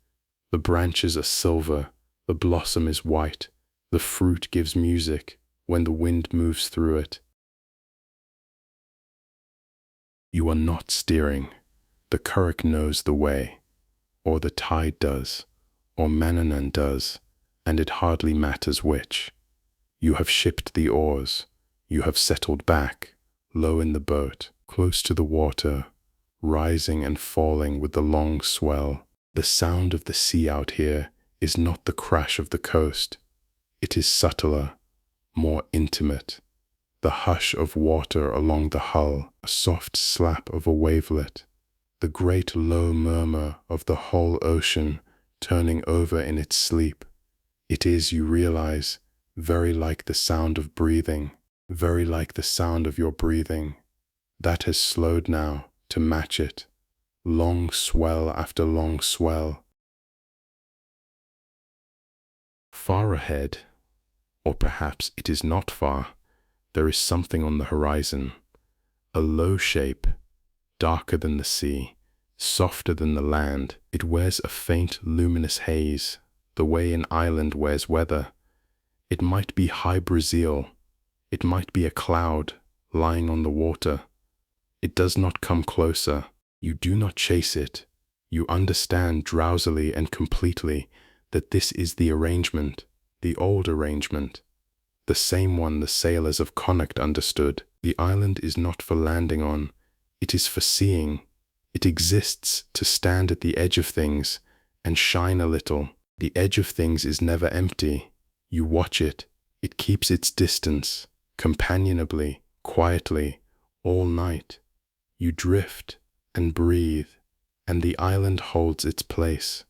The branches are silver, the blossom is white, the fruit gives music when the wind moves through it. You are not steering. The currach knows the way, or the tide does, or Manannan does, and it hardly matters which. You have shipped the oars, you have settled back, low in the boat, close to the water, rising and falling with the long swell. The sound of the sea out here is not the crash of the coast. It is subtler, more intimate. The hush of water along the hull, a soft slap of a wavelet, the great low murmur of the whole ocean turning over in its sleep. It is, you realize, very like the sound of breathing, very like the sound of your breathing. That has slowed now to match it. Long swell after long swell. Far ahead, or perhaps it is not far, there is something on the horizon, a low shape, darker than the sea, softer than the land. It wears a faint, luminous haze, the way an island wears weather. It might be high Brazil, it might be a cloud lying on the water. It does not come closer. You do not chase it. You understand drowsily and completely that this is the arrangement, the old arrangement, the same one the sailors of Connacht understood. The island is not for landing on, it is for seeing. It exists to stand at the edge of things and shine a little. The edge of things is never empty. You watch it. It keeps its distance, companionably, quietly, all night. You drift and breathe, and the island holds its place.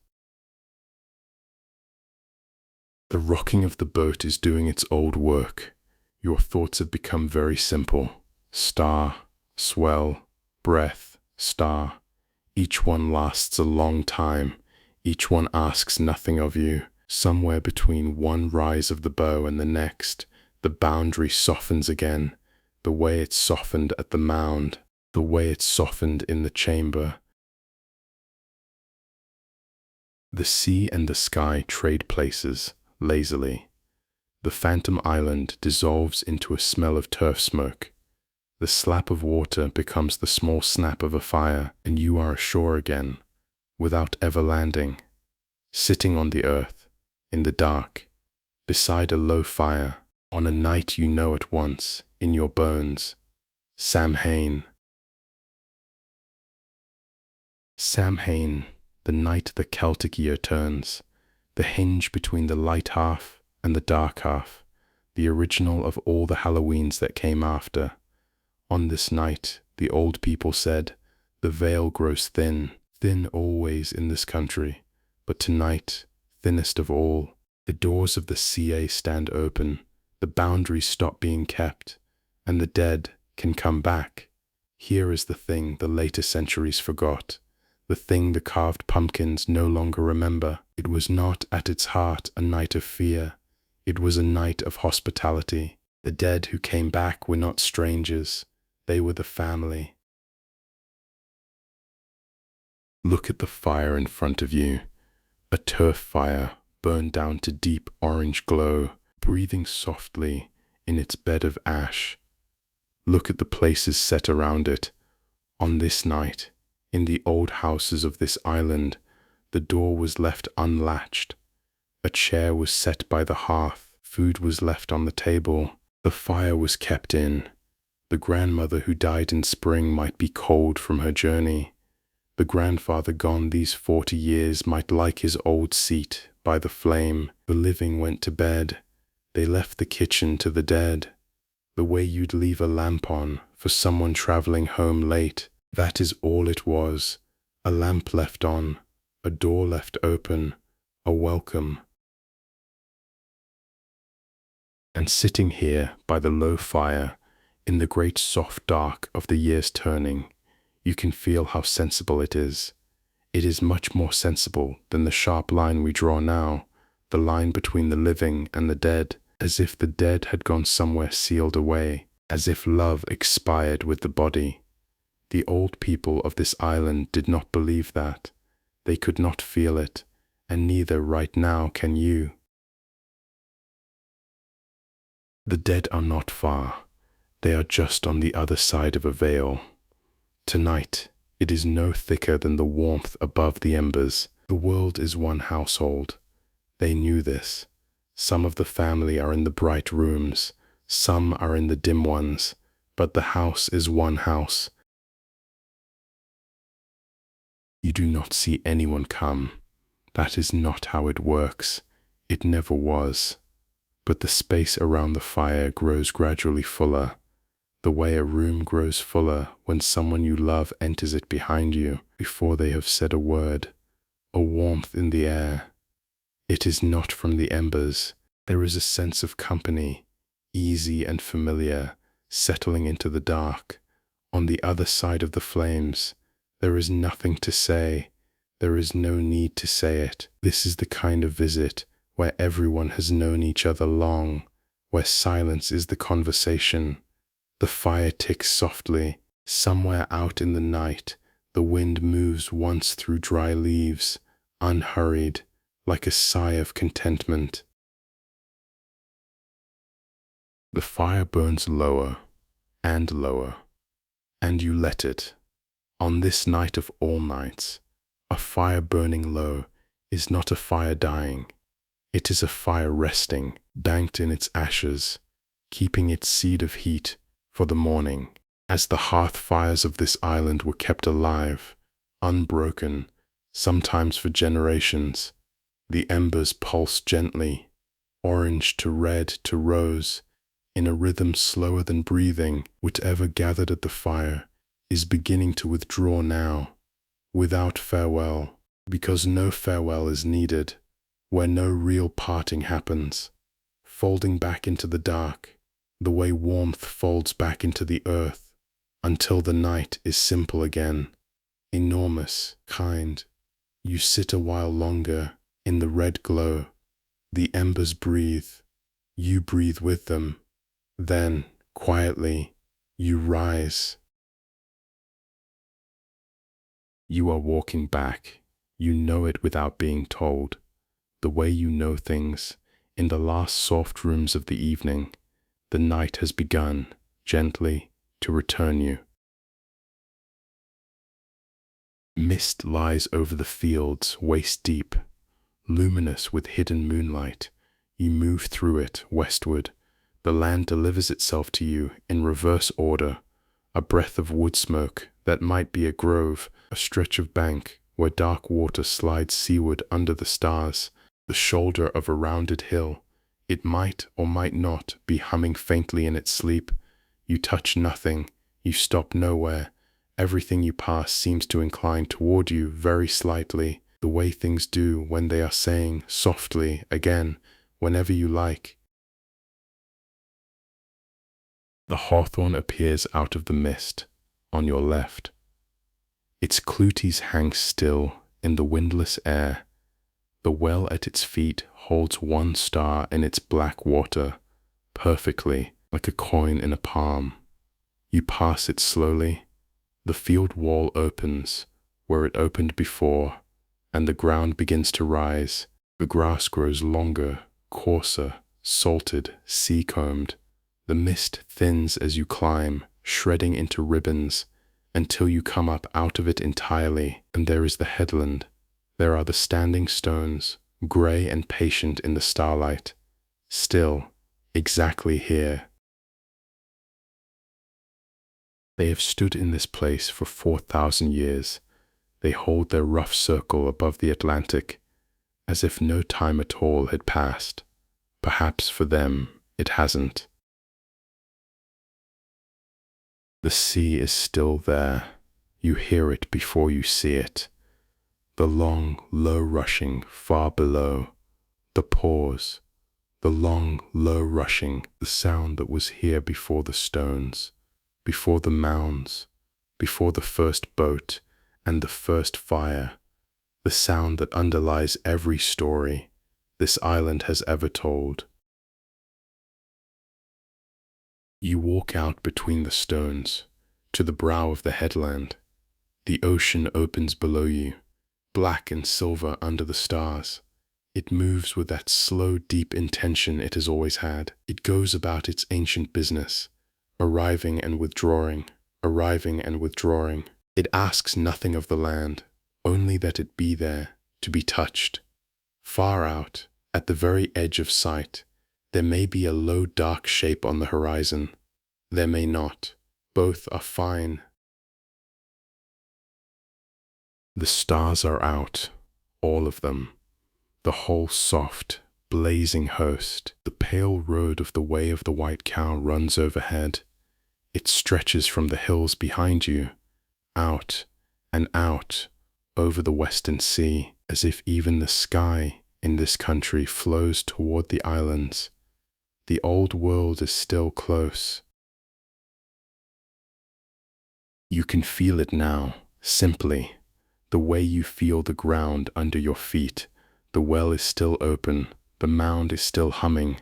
The rocking of the boat is doing its old work. Your thoughts have become very simple. Star, swell, breath, star. Each one lasts a long time. Each one asks nothing of you. Somewhere between one rise of the bow and the next, the boundary softens again, the way it softened at the mound, the way it softened in the chamber. The sea and the sky trade places, lazily. The phantom island dissolves into a smell of turf smoke. The slap of water becomes the small snap of a fire, and you are ashore again, without ever landing, sitting on the earth, in the dark, beside a low fire, on a night you know at once, in your bones. Samhain. Samhain, the night the Celtic year turns, the hinge between the light half and the dark half, the original of all the Halloweens that came after. On this night, the old people said, the veil grows thin, thin always in this country, but tonight, thinnest of all. The doors of the Sídhe stand open, the boundaries stop being kept, and the dead can come back. Here is the thing the later centuries forgot, the thing the carved pumpkins no longer remember. It was not at its heart a night of fear, it was a night of hospitality. The dead who came back were not strangers, they were the family. Look at the fire in front of you, a turf fire burned down to deep orange glow, breathing softly in its bed of ash. Look at the places set around it. On this night, in the old houses of this island, the door was left unlatched. A chair was set by the hearth, food was left on the table, the fire was kept in. The grandmother who died in spring might be cold from her journey. The grandfather gone these 40 years might like his old seat by the flame. The living went to bed. They left the kitchen to the dead. The way you'd leave a lamp on for someone traveling home late, that is all it was. A lamp left on, a door left open, a welcome. And sitting here by the low fire, in the great soft dark of the year's turning, you can feel how sensible it is. It is much more sensible than the sharp line we draw now, the line between the living and the dead, as if the dead had gone somewhere sealed away, as if love expired with the body. The old people of this island did not believe that. They could not feel it, and neither right now can you. The dead are not far. They are just on the other side of a veil. Tonight, it is no thicker than the warmth above the embers. The world is one household. They knew this. Some of the family are in the bright rooms, some are in the dim ones, but the house is one house. You do not see anyone come. That is not how it works. It never was. But the space around the fire grows gradually fuller, the way a room grows fuller when someone you love enters it behind you before they have said a word, a warmth in the air. It is not from the embers. There is a sense of company, easy and familiar, settling into the dark. On the other side of the flames, there is nothing to say. There is no need to say it. This is the kind of visit where everyone has known each other long, where silence is the conversation. The fire ticks softly. Somewhere out in the night, the wind moves once through dry leaves, unhurried, like a sigh of contentment. The fire burns lower and lower, and you let it. On this night of all nights, a fire burning low is not a fire dying. It is a fire resting, banked in its ashes, keeping its seed of heat for the morning. As the hearth fires of this island were kept alive, unbroken, sometimes for generations, the embers pulse gently, orange to red to rose, in a rhythm slower than breathing. Whatever gathered at the fire is beginning to withdraw now, without farewell, because no farewell is needed, where no real parting happens, folding back into the dark, the way warmth folds back into the earth, until the night is simple again, enormous, kind. You sit a while longer in the red glow. The embers breathe. You breathe with them. Then, quietly, you rise. You are walking back. You know it without being told. The way you know things, in the last soft rooms of the evening, the night has begun, gently, to return you. Mist lies over the fields, waist deep, luminous with hidden moonlight. You move through it, westward. The land delivers itself to you in reverse order, a breath of wood smoke that might be a grove, a stretch of bank where dark water slides seaward under the stars, the shoulder of a rounded hill. It might or might not be humming faintly in its sleep. You touch nothing, you stop nowhere. Everything you pass seems to incline toward you very slightly, the way things do when they are saying softly again, whenever you like. The hawthorn appears out of the mist, on your left. Its cluties hang still in the windless air. The well at its feet holds one star in its black water, perfectly, like a coin in a palm. You pass it slowly. The field wall opens, where it opened before, and the ground begins to rise. The grass grows longer, coarser, salted, sea-combed. The mist thins as you climb, shredding into ribbons, until you come up out of it entirely, and there is the headland. There are the standing stones, grey and patient in the starlight. Still, exactly here. They have stood in this place for 4,000 years. They hold their rough circle above the Atlantic, as if no time at all had passed. Perhaps for them it hasn't. The sea is still there. You hear it before you see it. The long, low rushing far below. The pause. The long, low rushing, the sound that was here before the stones, before the mounds, before the first boat and the first fire. The sound that underlies every story this island has ever told. You walk out between the stones, to the brow of the headland. The ocean opens below you, black and silver under the stars. It moves with that slow, deep intention it has always had. It goes about its ancient business, arriving and withdrawing, arriving and withdrawing. It asks nothing of the land, only that it be there, to be touched. Far out, at the very edge of sight, there may be a low dark shape on the horizon. There may not. Both are fine. The stars are out, all of them. The whole soft, blazing host. The pale road of the Way of the White Cow runs overhead. It stretches from the hills behind you, out and out, over the western sea, as if even the sky in this country flows toward the islands. The old world is still close. You can feel it now, simply, the way you feel the ground under your feet. The well is still open, The mound is still humming.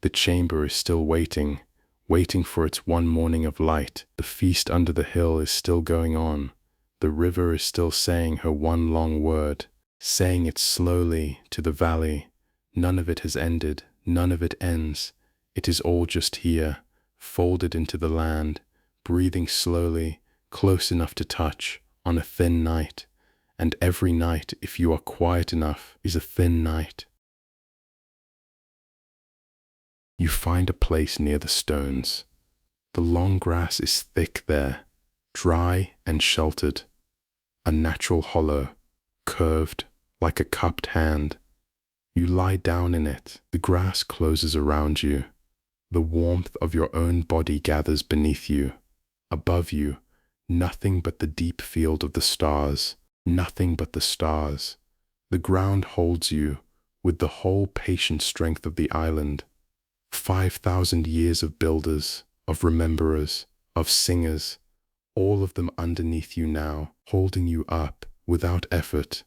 The chamber is still waiting, waiting for its one morning of light. The feast under the hill is still going on. The river is still saying her one long word, saying it slowly to the valley. None of it has ended, none of it ends. It is all just here, folded into the land, breathing slowly, close enough to touch, on a thin night. And every night, if you are quiet enough, is a thin night. You find a place near the stones. The long grass is thick there, dry and sheltered. A natural hollow, curved like a cupped hand. You lie down in it. The grass closes around you. The warmth of your own body gathers beneath you. Above you, nothing but the deep field of the stars. Nothing but the stars. The ground holds you with the whole patient strength of the island. 5,000 years of builders, of rememberers, of singers, all of them underneath you now, holding you up without effort,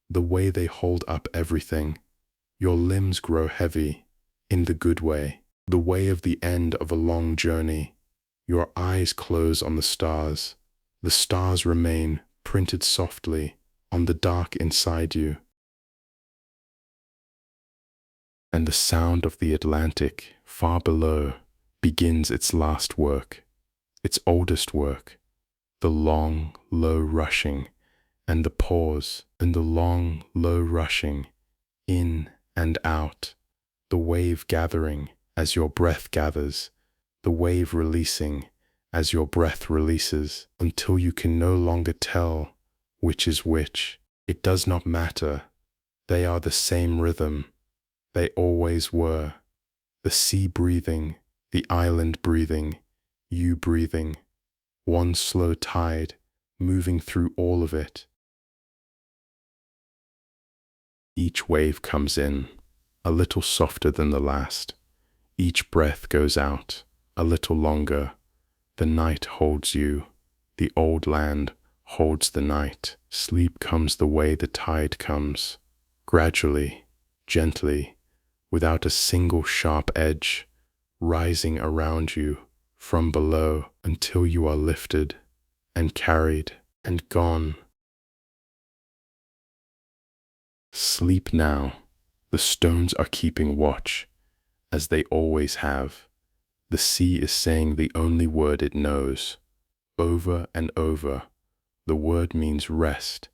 the way they hold up everything. Your limbs grow heavy, in the good way, the way of the end of a long journey. Your eyes close on the stars. The stars remain printed softly on the dark inside you. And the sound of the Atlantic, far below, begins its last work, its oldest work, the long, low rushing, and the pause, and the long, low rushing, in and out, the wave gathering as your breath gathers, the wave releasing as your breath releases, until you can no longer tell which is which. It does not matter. They are the same rhythm. They always were. The sea breathing, the island breathing, you breathing, one slow tide moving through all of it. Each wave comes in, a little softer than the last. Each breath goes out, a little longer. The night holds you. The old land holds the night. Sleep comes the way the tide comes, gradually, gently, without a single sharp edge, rising around you from below until you are lifted and carried and gone. Sleep now. The stones are keeping watch, as they always have. The sea is saying the only word it knows. Over and over, the word means rest,